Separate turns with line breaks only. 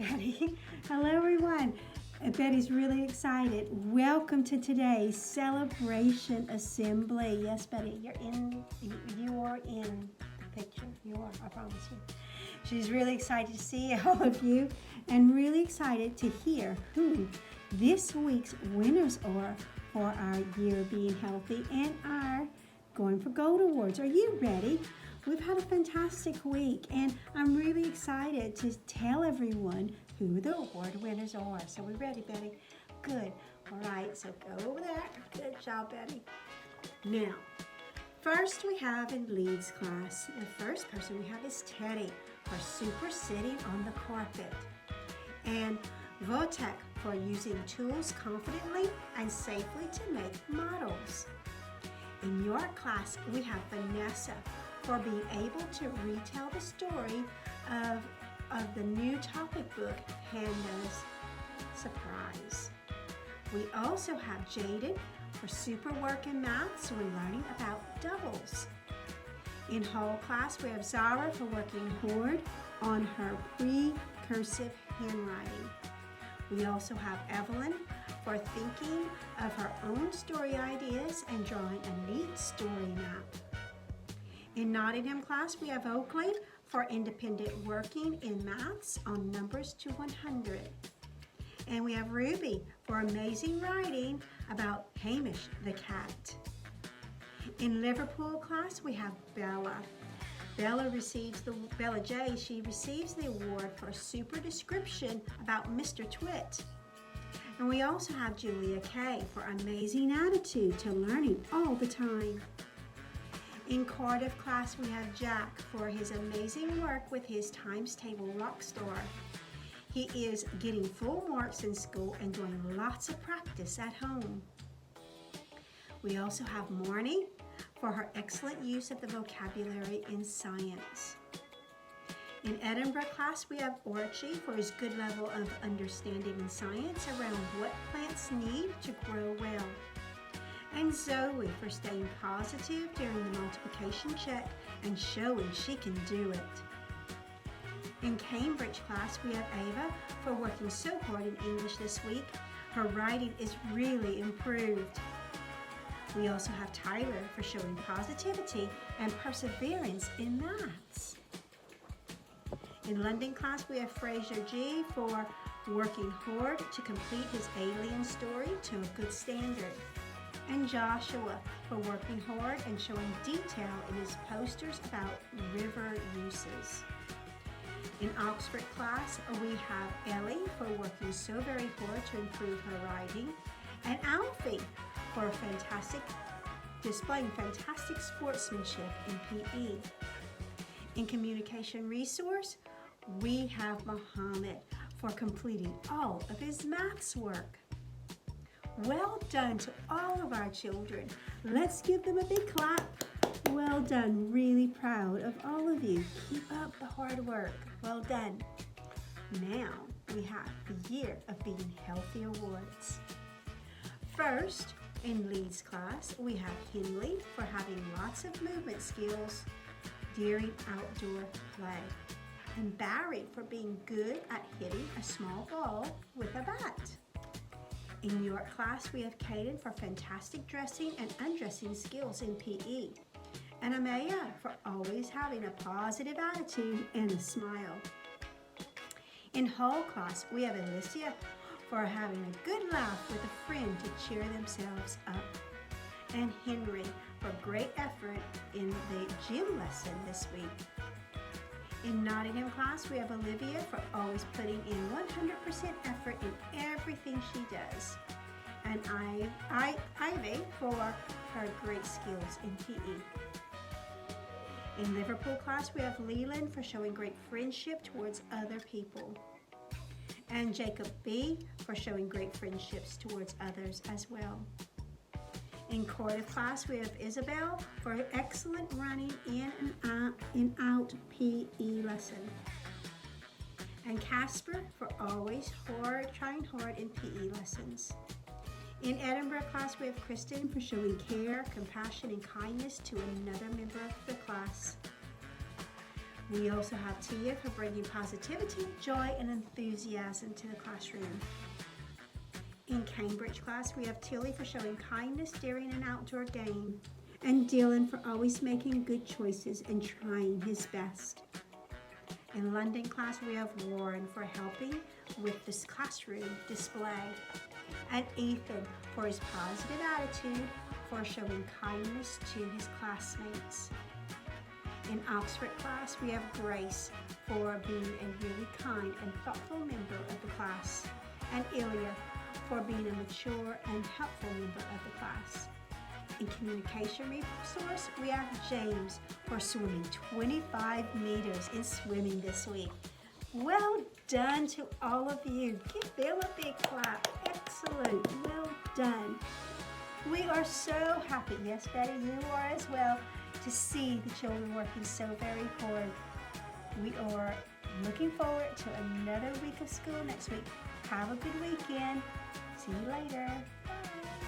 Betty. Hello, everyone. Betty's really excited. Welcome to today's celebration assembly. Yes, Betty, you are in the picture. You are, I promise you. She's really excited to see all of you and really excited to hear who this week's winners are for our Year Being Healthy and our Going for Gold Awards. Are you ready? We've had a fantastic week, and I'm really excited to tell everyone who the award winners are. So we ready, Betty? Good. All right, so go over there. Good job, Betty. Now, first we have in Leeds class, the first person we have is Teddy for super sitting on the carpet, and Votek for using tools confidently and safely to make models. In your class, we have Vanessa for being able to retell the story of the new topic book, Panda's Surprise. We also have Jaden for super work in maths when learning about doubles. In whole class, we have Zara for working hard on her pre-cursive handwriting. We also have Evelyn for thinking of her own story ideas and drawing a neat story map. In Nottingham class, we have Oakley for independent working in maths on numbers to 100. And we have Ruby for amazing writing about Hamish the cat. In Liverpool class, we have Bella. Bella J, she receives the award for a super description about Mr. Twit. And we also have Julia K for amazing attitude to learning all the time. In Cardiff class, we have Jack for his amazing work with his times table rock star. He is getting full marks in school and doing lots of practice at home. We also have Marnie for her excellent use of the vocabulary in science. In Edinburgh class, we have Archie for his good level of understanding in science around what plants need to grow well. And Zoe for staying positive during the multiplication check and showing she can do it. In Cambridge class, we have Ava for working so hard in English this week. Her writing is really improved. We also have Tyler for showing positivity and perseverance in maths. In London class, we have Fraser G for working hard to complete his alien story to a good standard. And Joshua for working hard and showing detail in his posters about river uses. In Oxford class, we have Ellie for working so very hard to improve her writing, and Alfie for displaying fantastic sportsmanship in PE. In communication resource, we have Mohammed for completing all of his maths work. Well done to all of our children. Let's give them a big clap. Well done. Really proud of all of you. Keep up the hard work. Well done. Now we have the Year of Being Healthy Awards. First, in Leeds class, we have Henley for having lots of movement skills during outdoor play, and Barry for being good at hitting a small ball with a bat. In York class, we have Kaden for fantastic dressing and undressing skills in PE, and Amaya for always having a positive attitude and a smile. In Hull class, we have Alicia for having a good laugh with a friend to cheer themselves up, and Henry for great effort in the gym lesson this week. In Nottingham class, we have Olivia for always putting in 100% effort in everything she does, and Ivy for her great skills in PE. In Liverpool class, we have Leland for showing great friendship towards other people, and Jacob B for showing great friendships towards others as well. In Cardiff class, we have Isabel for her excellent running in and out PE lesson, and Casper for always trying hard in PE lessons. In Edinburgh class, we have Kristen for showing care, compassion, and kindness to another member of the class. We also have Tia for bringing positivity, joy, and enthusiasm to the classroom. In Cambridge class, we have Tilly for showing kindness during an outdoor game, and Dylan for always making good choices and trying his best. In London class, we have Warren for helping with this classroom display, and Ethan for his positive attitude for showing kindness to his classmates. In Oxford class, we have Grace for being a really kind and thoughtful member of the class, and Ilya for being a mature and helpful member of the class. In Communication Resource, we have James for swimming 25 meters in swimming this week. Well done to all of you. Give Bill a big clap. Excellent. Well done. We are so happy, yes Betty, you are as well, to see the children working so very hard. We are looking forward to another week of school next week. Have a good weekend. See you later. Bye.